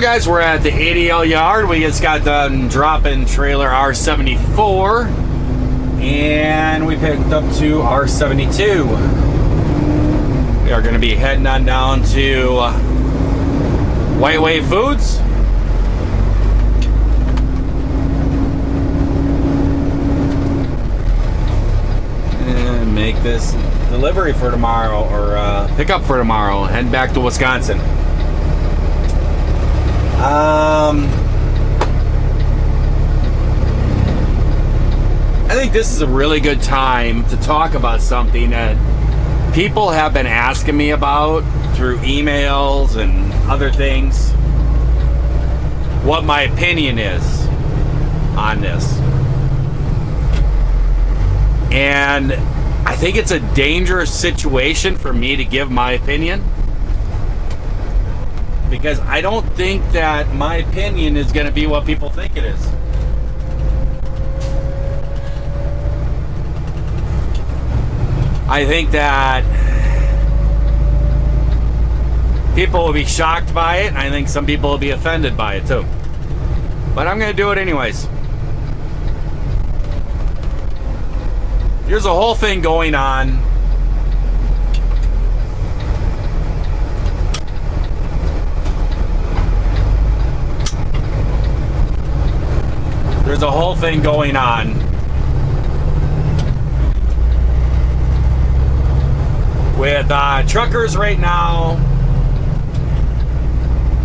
Well, guys, we're at the ADL yard. We just got done dropping trailer R74, and we picked up to R72. We are going to be heading on down to White Wave Foods. And make this delivery for tomorrow, or pickup for tomorrow, head back to Wisconsin. I think this is a really good time to talk about something that people have been asking me about through emails and other things. What my opinion is on this. And I think it's a dangerous situation for me to give my opinion, because I don't think that my opinion is going to be what people think it is. I think that people will be shocked by it, and I think some people will be offended by it too. But I'm going to do it anyways. There's a whole thing going on . There's a whole thing going on with truckers right now.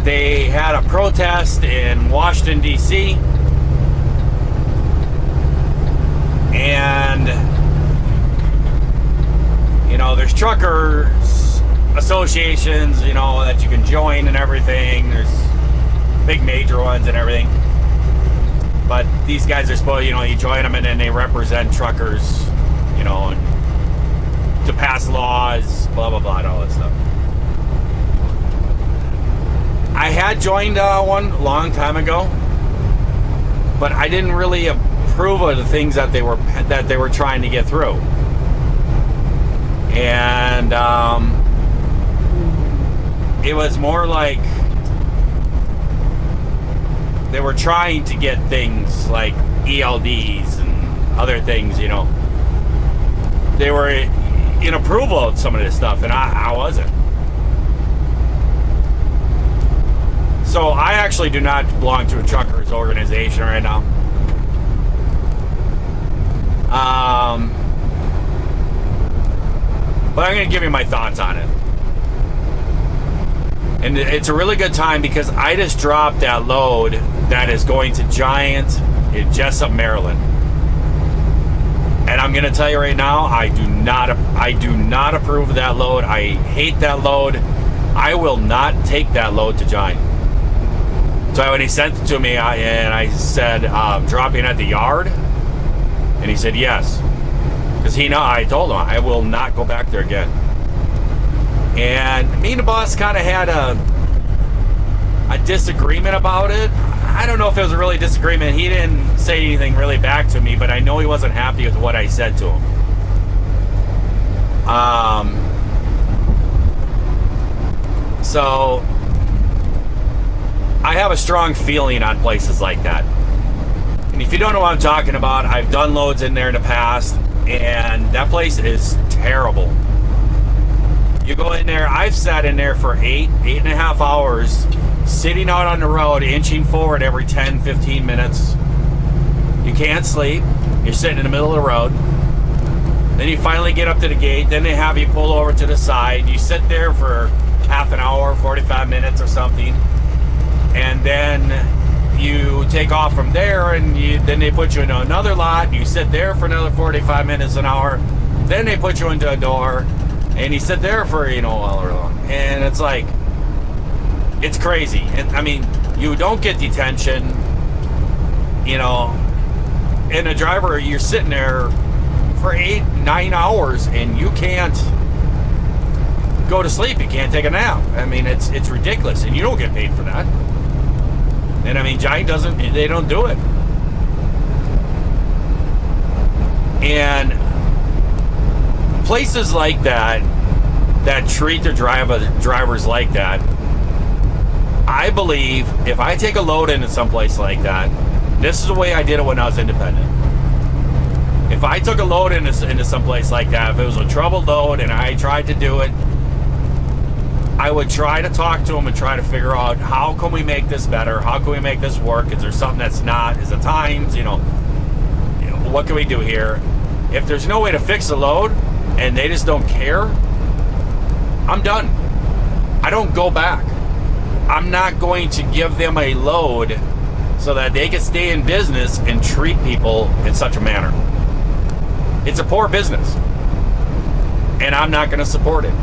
They had a protest in Washington, D.C. And, you know, there's truckers associations, you know, that you can join and everything. There's big major ones and everything. But these guys are supposed, you know, you join them and then they represent truckers, you know, and to pass laws, blah, blah, blah, and all that stuff. I had joined one a long time ago, but I didn't really approve of the things that they were trying to get through. And it was more like they were trying to get things like ELDs and other things, you know. They were in approval of some of this stuff, and I wasn't. So I actually do not belong to a truckers organization right now. But I'm going to give you my thoughts on it. And it's a really good time because I just dropped that load that is going to Giant in Jessup, Maryland. And I'm going to tell you right now, I do not approve of that load. I hate that load. I will not take that load to Giant. So when he sent it to me, I said, dropping at the yard? And he said, yes. Because I told him, I will not go back there again. And me and the boss kind of had a disagreement about it. I don't know if it was a really disagreement. He didn't say anything really back to me, but I know he wasn't happy with what I said to him. So I have a strong feeling on places like that. And if you don't know what I'm talking about, I've done loads in there in the past, and that place is terrible. You go in there, I've sat in there for 8.5 hours, sitting out on the road, inching forward every 10, 15 minutes. You can't sleep. You're sitting in the middle of the road. Then you finally get up to the gate. Then they have you pull over to the side. You sit there for half an hour, 45 minutes or something. And then you take off from there, and then they put you into another lot. You sit there for another 45 minutes, an hour. Then they put you into a door. And you sit there for, you know, all long. And it's like, it's crazy. And I mean, you don't get detention, you know, and a driver, you're sitting there for 8-9 hours and you can't go to sleep. You can't take a nap. I mean, it's ridiculous, and you don't get paid for that. And I mean, Giant they don't do it. And places like that treat their drivers like that, I believe if I take a load into someplace like that, this is the way I did it when I was independent. If I took a load into someplace like that, if it was a troubled load and I tried to do it, I would try to talk to them and try to figure out, how can we make this better? How can we make this work? Is there something that's not? Is it times? What can we do here? If there's no way to fix the load and they just don't care, I'm done. I don't go back. I'm not going to give them a load so that they can stay in business and treat people in such a manner. It's a poor business, and I'm not going to support it.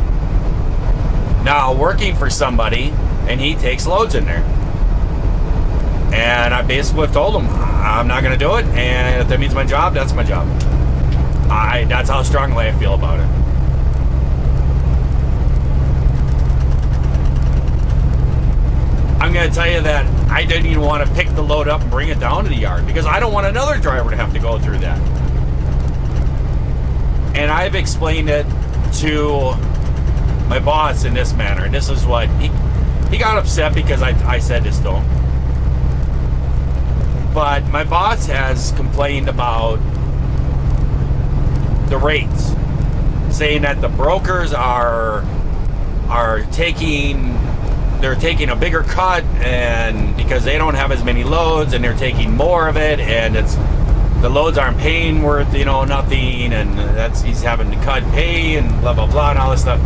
Now, working for somebody, and he takes loads in there, and I basically told him, I'm not going to do it, and if that means my job, that's my job. That's how strongly I feel about it. I'm going to tell you that I didn't even want to pick the load up and bring it down to the yard, because I don't want another driver to have to go through that. And I've explained it to my boss in this manner, and this is what he got upset because I said this to him. But my boss has complained about the rates, saying that the brokers are taking a bigger cut, and because they don't have as many loads and they're taking more of it, and the loads aren't paying worth nothing, and he's having to cut pay and blah blah blah and all this stuff.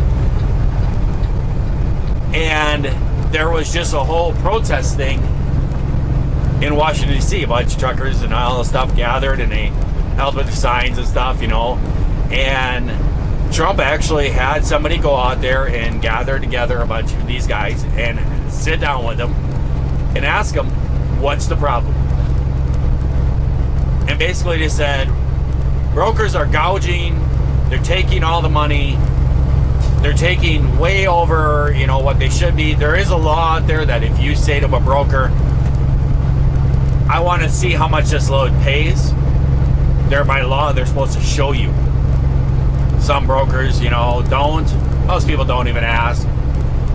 And there was just a whole protest thing in Washington D.C. A bunch of truckers and all this stuff gathered, and they held with the signs and stuff, and Trump actually had somebody go out there and gather together a bunch of these guys and sit down with them and ask them, what's the problem? And basically they said, brokers are gouging, they're taking all the money, they're taking way over, what they should be. There is a law out there that if you say to a broker, I want to see how much this load pays, by law, they're supposed to show you. Some brokers, don't. Most people don't even ask.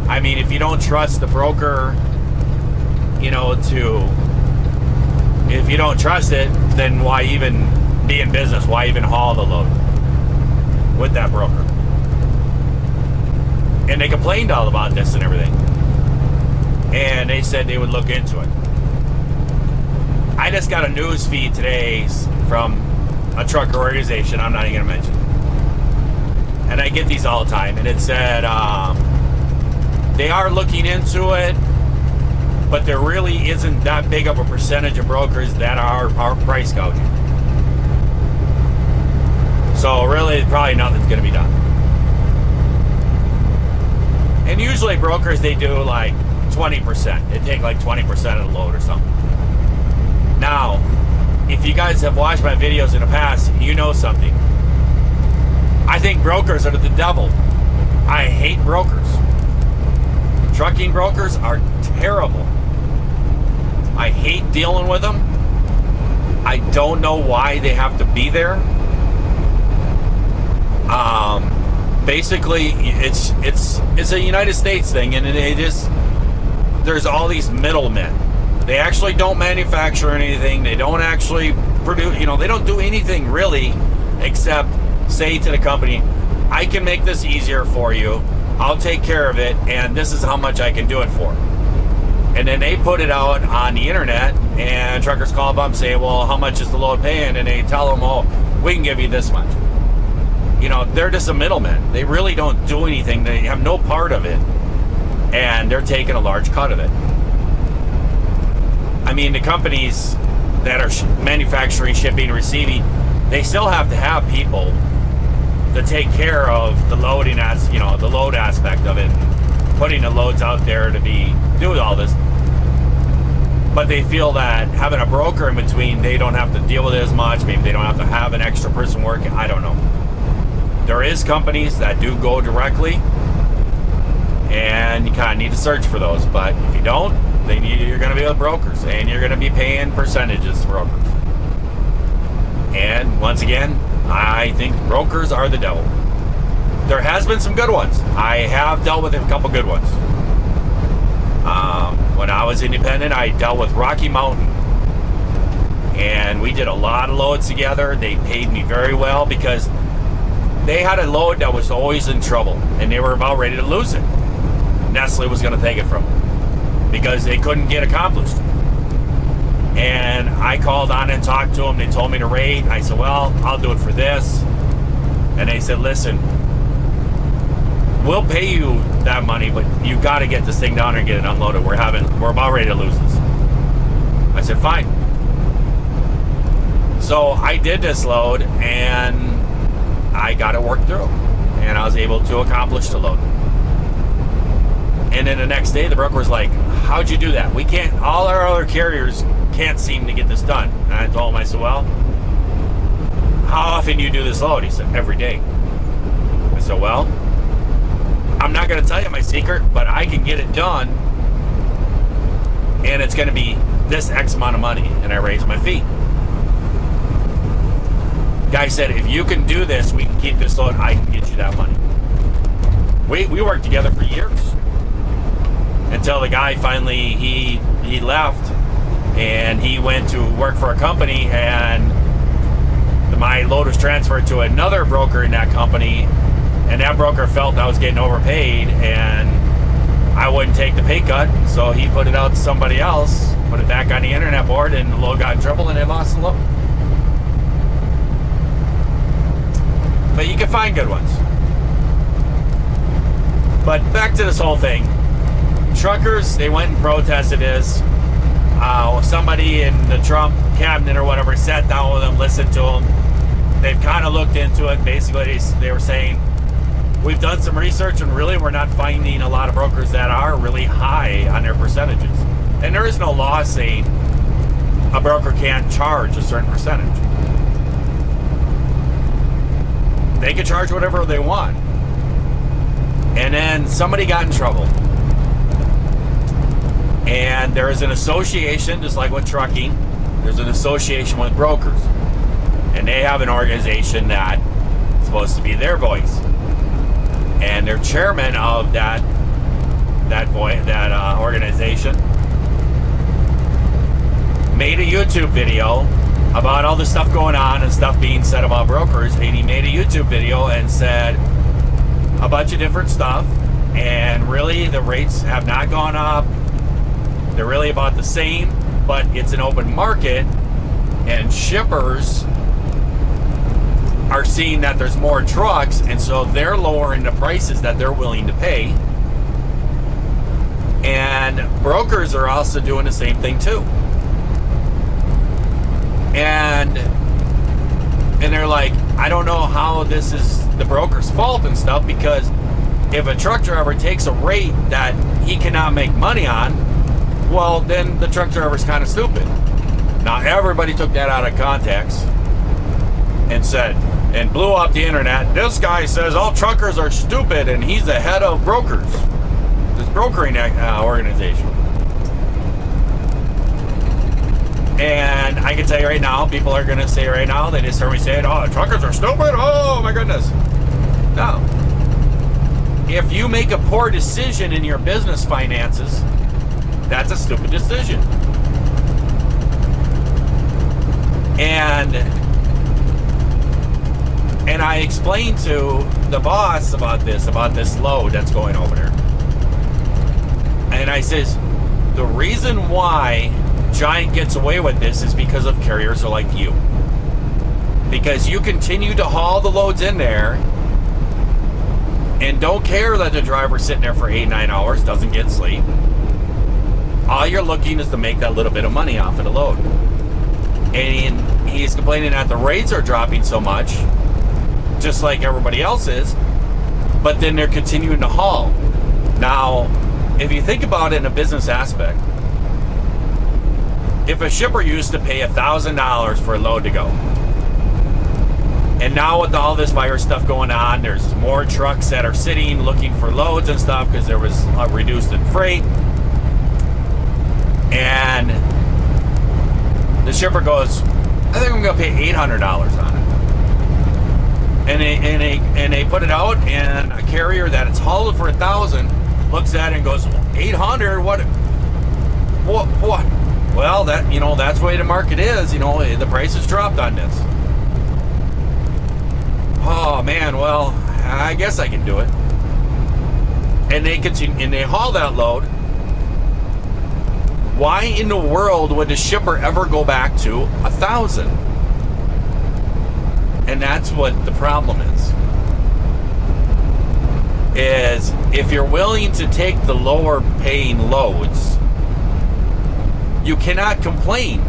I mean, if you don't trust the broker, if you don't trust it, then why even be in business? Why even haul the load with that broker? And they complained all about this and everything. And they said they would look into it. I just got a news feed today from a trucker organization I'm not even going to mention. And I get these all the time. And it said they are looking into it, but there really isn't that big of a percentage of brokers that are price gouging. So really, probably nothing's going to be done. And usually brokers, they do like 20%. They take like 20% of the load or something. Now, if you guys have watched my videos in the past, you know something. I think brokers are the devil. I hate brokers. Trucking brokers are terrible. I hate dealing with them. I don't know why they have to be there. Basically, it's a United States thing, and there's all these middlemen. They actually don't manufacture anything. They don't actually produce. They don't do anything really, except say to the company, I can make this easier for you. I'll take care of it, and this is how much I can do it for. And then they put it out on the internet, and truckers call up and say, well, how much is the load paying? And they tell them, oh, we can give you this much. They're just a middleman. They really don't do anything. They have no part of it, and they're taking a large cut of it. I mean, the companies that are manufacturing, shipping, receiving, they still have to have people to take care of the loading, the load aspect of it, putting the loads out there to do all this. But they feel that having a broker in between, they don't have to deal with it as much. Maybe they don't have to have an extra person working. I don't know. There is companies that do go directly, and you kind of need to search for those. But if you don't, then you're going to be with brokers, and you're going to be paying percentages to brokers. And once again, I think brokers are the devil. There has been some good ones. I have dealt with a couple good ones. When I was independent, I dealt with Rocky Mountain. And we did a lot of loads together. They paid me very well because they had a load that was always in trouble. And they were about ready to lose it. Nestle was going to take it from them because they couldn't get accomplished. And I called on and talked to them. They told me to rate. I said, well, I'll do it for this. And they said, listen, we'll pay you that money, but you got to get this thing down and get it unloaded. We're about ready to lose this. I said, fine. So I did this load and I got it worked through. And I was able to accomplish the load. And then the next day, the broker was like, how'd you do that? We can't, all our other carriers can't seem to get this done. And I told him, I said, well, how often do you do this load? He said, every day. I said, well, I'm not going to tell you my secret, but I can get it done. And it's going to be this X amount of money. And I raised my fee. Guy said, if you can do this, we can keep this load, I can get you that money. We worked together for years. Until the guy finally, he left and he went to work for a company, and my load was transferred to another broker in that company, and that broker felt I was getting overpaid and I wouldn't take the pay cut, so he put it out to somebody else, put it back on the internet board, and the load got in trouble and they lost the load. But you can find good ones. But back to this whole thing. Truckers, they went and protested this. Somebody in the Trump cabinet or whatever sat down with them, listened to them. They've kind of looked into it. Basically, they were saying, we've done some research and really we're not finding a lot of brokers that are really high on their percentages. And there is no law saying a broker can't charge a certain percentage. They can charge whatever they want. And then somebody got in trouble. And there is an association, just like with trucking, there's an association with brokers. And they have an organization that's supposed to be their voice. And their chairman of that organization made a YouTube video about all the stuff going on and stuff being said about brokers. And he made a YouTube video and said a bunch of different stuff. And really, the rates have not gone up. They're really about the same, but it's an open market, and shippers are seeing that there's more trucks, and so they're lowering the prices that they're willing to pay. And brokers are also doing the same thing too. And they're like, I don't know how this is the broker's fault and stuff, because if a truck driver takes a rate that he cannot make money on, well, then the truck driver's kind of stupid. Now, everybody took that out of context and said, and blew up the internet, this guy says all truckers are stupid and he's the head of brokers, this brokering organization. And I can tell you right now, people are going to say right now, they just heard me saying, oh, truckers are stupid, oh my goodness. No. If you make a poor decision in your business finances, that's a stupid decision. And I explained to the boss about this load that's going over there. And I says, the reason why Giant gets away with this is because of carriers like you. Because you continue to haul the loads in there and don't care that the driver's sitting there for 8-9 hours, doesn't get sleep. All you're looking is to make that little bit of money off of the load. And he's complaining that the rates are dropping so much, just like everybody else is, but then they're continuing to haul. Now, if you think about it in a business aspect, if a shipper used to pay $1,000 for a load to go, and now with all this virus stuff going on, there's more trucks that are sitting looking for loads and stuff because there was a reduced in freight. And the shipper goes, I think I'm going to pay $800 on it. And they put it out, and a carrier that it's hauled for $1,000 looks at it and goes, 800. What? Well, that's the way the market is. The price has dropped on this. Oh man, well, I guess I can do it. And they continue, and they haul that load. Why in the world would the shipper ever go back to 1,000? And that's what the problem is if you're willing to take the lower paying loads, you cannot complain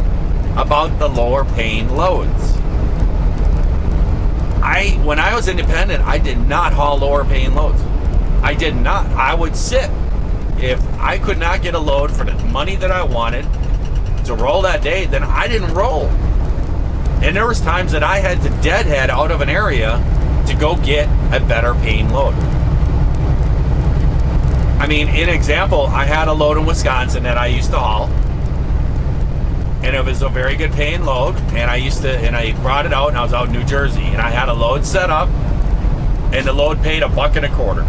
about the lower paying loads. When I was independent, I did not haul lower paying loads. I did not. I would sit. If I could not get a load for the money that I wanted to roll that day, then I didn't roll. And there was times that I had to deadhead out of an area to go get a better paying load. I mean, in example, I had a load in Wisconsin that I used to haul, and it was a very good paying load, and I brought it out, and I was out in New Jersey, and I had a load set up, and the load paid $1.25.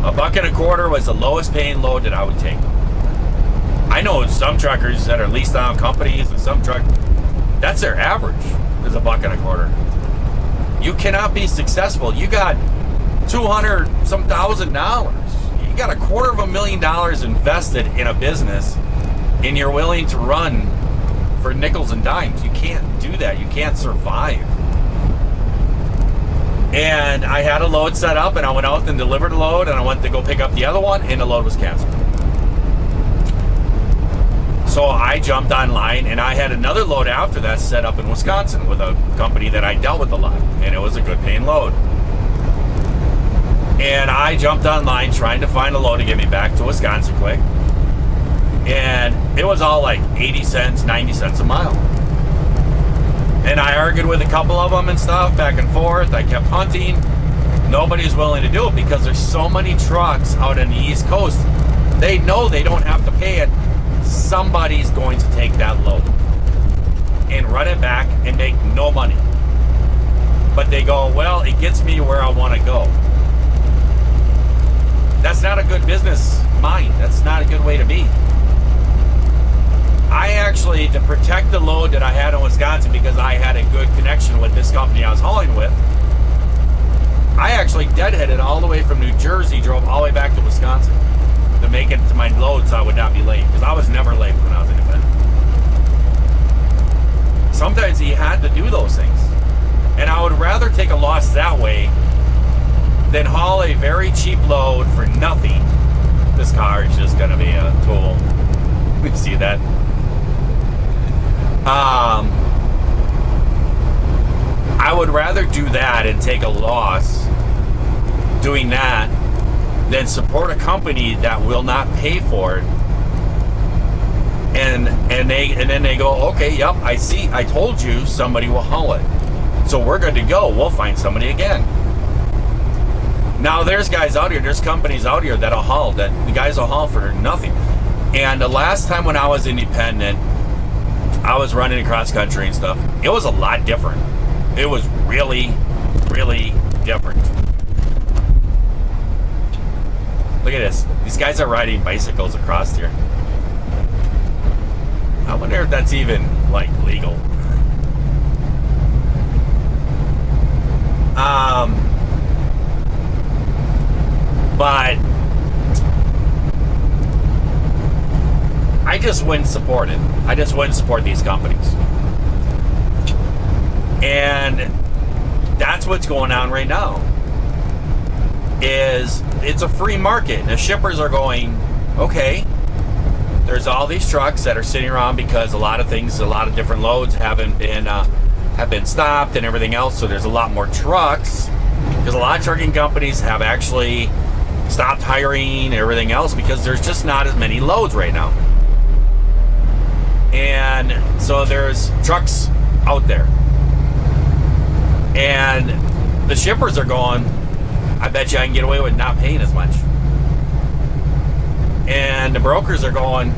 $1.25 was the lowest paying load that I would take. I know some truckers that are leased on companies, and some that's their average, is $1.25. You cannot be successful. You got $200-some thousand. You got $250,000 invested in a business, and you're willing to run for nickels and dimes. You can't do that. You can't survive. And I had a load set up, and I went out and delivered a load, and I went to go pick up the other one, and the load was canceled. So I jumped online, and I had another load after that set up in Wisconsin with a company that I dealt with a lot, and it was a good paying load. And I jumped online trying to find a load to get me back to Wisconsin quick. And it was all like 80 cents, 90 cents a mile. And I argued with a couple of them and stuff, back and forth. I kept hunting. Nobody's willing to do it because there's so many trucks out on the East Coast. They know they don't have to pay it. Somebody's going to take that load and run it back and make no money. But they go, well, it gets me where I want to go. That's not a good business mind. That's not a good way to be. I actually, to protect the load that I had in Wisconsin, because I had a good connection with this company I was hauling with, I actually deadheaded all the way from New Jersey, drove all the way back to Wisconsin to make it to my load so I would not be late, because I was never late when I was independent. Sometimes you had to do those things. And I would rather take a loss that way than haul a very cheap load for nothing. This car is just going to be a tool. You see that? I would rather do that and take a loss doing that than support a company that will not pay for it. And then they go, okay, yep, I see, I told you somebody will haul it. So we're good to go. We'll find somebody again. Now there's guys out here, there's companies out here that'll haul, that the guys will haul for nothing. And the last time when I was independent, I was running across country and stuff. It was a lot different. It was really, really different. Look at this. These guys are riding bicycles across here. I wonder if that's even, like, legal. But I just wouldn't support it. I just wouldn't support these companies. And that's what's going on right now. Is it's a free market. The shippers are going, okay, there's all these trucks that are sitting around because a lot of things, a lot of different loads have been stopped and everything else. So there's a lot more trucks because a lot of trucking companies have actually stopped hiring and everything else because there's just not as many loads right now. And so there's trucks out there. And the shippers are going, I bet you I can get away with not paying as much. And the brokers are going,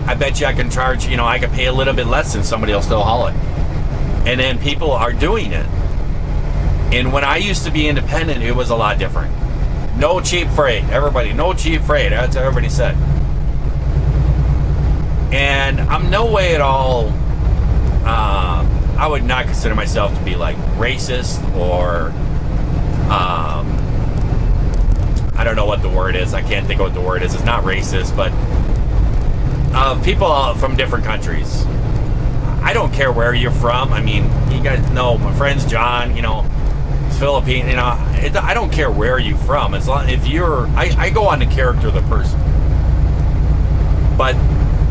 I bet you I can charge, I can pay a little bit less and somebody will still haul it. And then people are doing it. And when I used to be independent, it was a lot different. No cheap freight. Everybody, no cheap freight. That's what everybody said. And I'm no way at all, I would not consider myself to be like racist or, I don't know what the word is. I can't think of what the word is. It's not racist, but people from different countries. I don't care where you're from. I mean, you guys know my friend's John, you know, he's Philippine, you know, I don't care where you're from. As long if you're, I go on the character of the person. But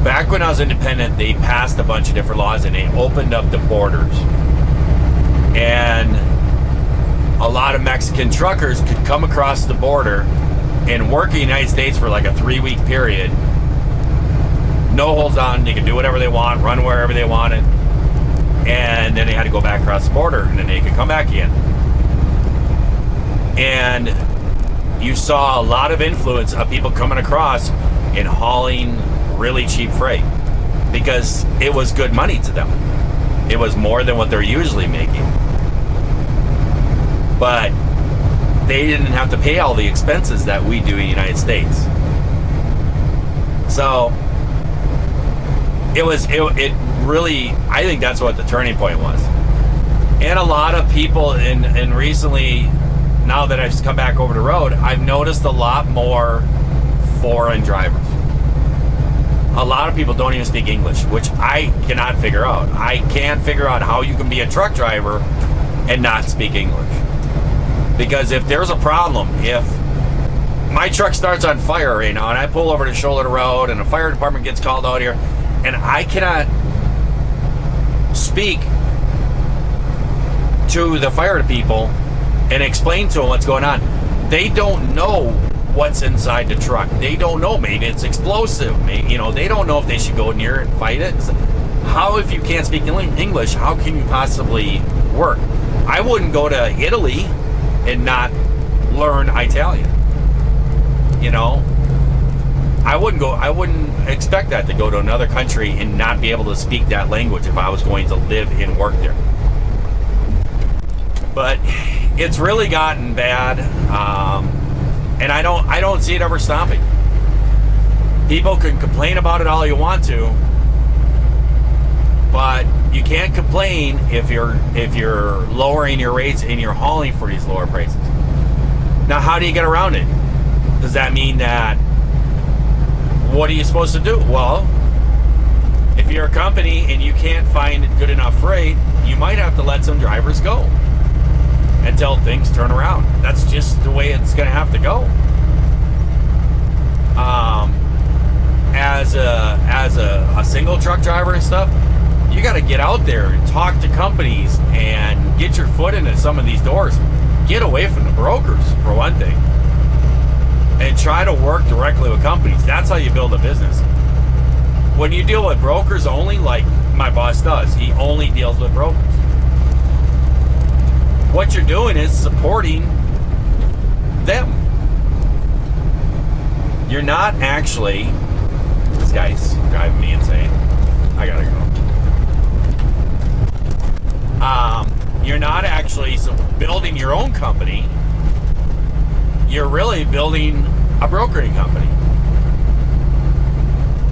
back when I was independent, they passed a bunch of different laws and they opened up the borders. And a lot of Mexican truckers could come across the border and work in the United States for like a 3-week period. No holds on, they could do whatever they want, run wherever they wanted, and then they had to go back across the border, and then they could come back again. And you saw a lot of influence of people coming across and hauling really cheap freight because it was good money to them. It was more than what they're usually making. But they didn't have to pay all the expenses that we do in the United States. So it really, I think that's what the turning point was. And a lot of people and recently, now that I've come back over the road, I've noticed a lot more foreign drivers. A lot of people don't even speak English, which I cannot figure out. I can't figure out how you can be a truck driver and not speak English. Because if there's a problem, if my truck starts on fire right now and I pull over the shoulder of the road and the fire department gets called out here, and I cannot speak to the fire people and explain to them what's going on. They don't know what's inside the truck. They don't know. Maybe it's explosive. Maybe, you know, they don't know if they should go near and fight it. How, if you can't speak English, how can you possibly work? I wouldn't go to Italy and not learn Italian. You know? I wouldn't expect that to go to another country and not be able to speak that language if I was going to live and work there. But it's really gotten bad, and I don't see it ever stopping. People can complain about it all you want to, but you can't complain if you're lowering your rates and you're hauling for these lower prices. Now, how do you get around it? Does that mean that, what are you supposed to do? Well, if you're a company and you can't find good enough freight, you might have to let some drivers go until things turn around. That's just the way it's going to have to go. As a single truck driver and stuff, you got to get out there and talk to companies and get your foot into some of these doors. Get away from the brokers, for one thing, and try to work directly with companies. That's how you build a business. When you deal with brokers only, like my boss does, he only deals with brokers. What you're doing is supporting them. You're not actually, this guy's driving me insane. I gotta go. You're not actually building your own company. You're really building a brokering company.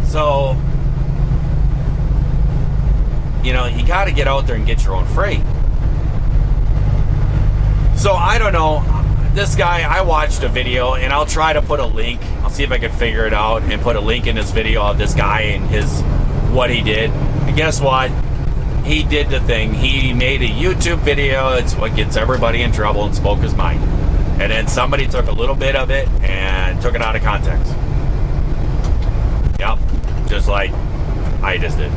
So, you know, you got to get out there and get your own freight. So, I don't know. This guy, I watched a video, and I'll try to put a link. I'll see if I can figure it out and put a link in this video of this guy and what he did. And guess what? He did the thing. He made a YouTube video. It's what gets everybody in trouble and spoke his mind. And then somebody took a little bit of it and took it out of context. Yep. Just like I just did.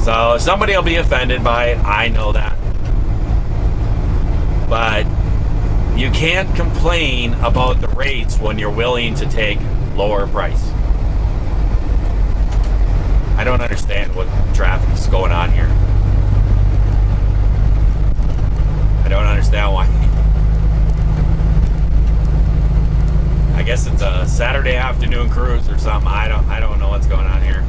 So somebody will be offended by it. I know that. But you can't complain about the rates when you're willing to take lower price. I don't understand what traffic is going on here. I don't understand why. I guess it's a Saturday afternoon cruise or something. I don't know what's going on here.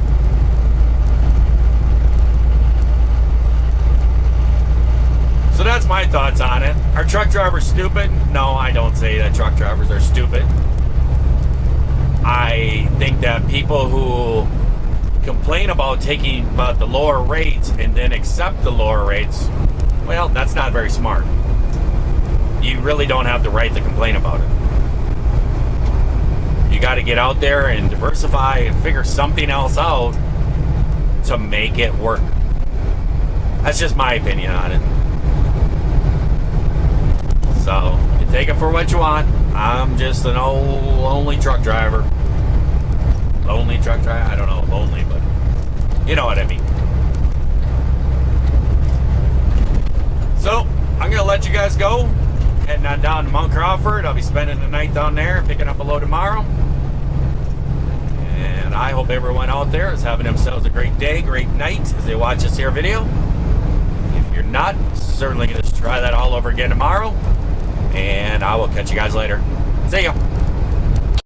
So that's my thoughts on it. Are truck drivers stupid? No, I don't say that truck drivers are stupid. I think that people who complain about the lower rates and then accept the lower rates, well, that's not very smart. You really don't have the right to complain about it. You got to get out there and diversify and figure something else out to make it work. That's just my opinion on it. So, you take it for what you want. I'm just an old, lonely truck driver. Lonely truck driver? I don't know, lonely, but you know what I mean. So, I'm going to let you guys go. Heading on down to Mount Crawford. I'll be spending the night down there, picking up a load tomorrow. And I hope everyone out there is having themselves a great day, great night as they watch this here video. If you're not, certainly going to try that all over again tomorrow. And I will catch you guys later. See ya.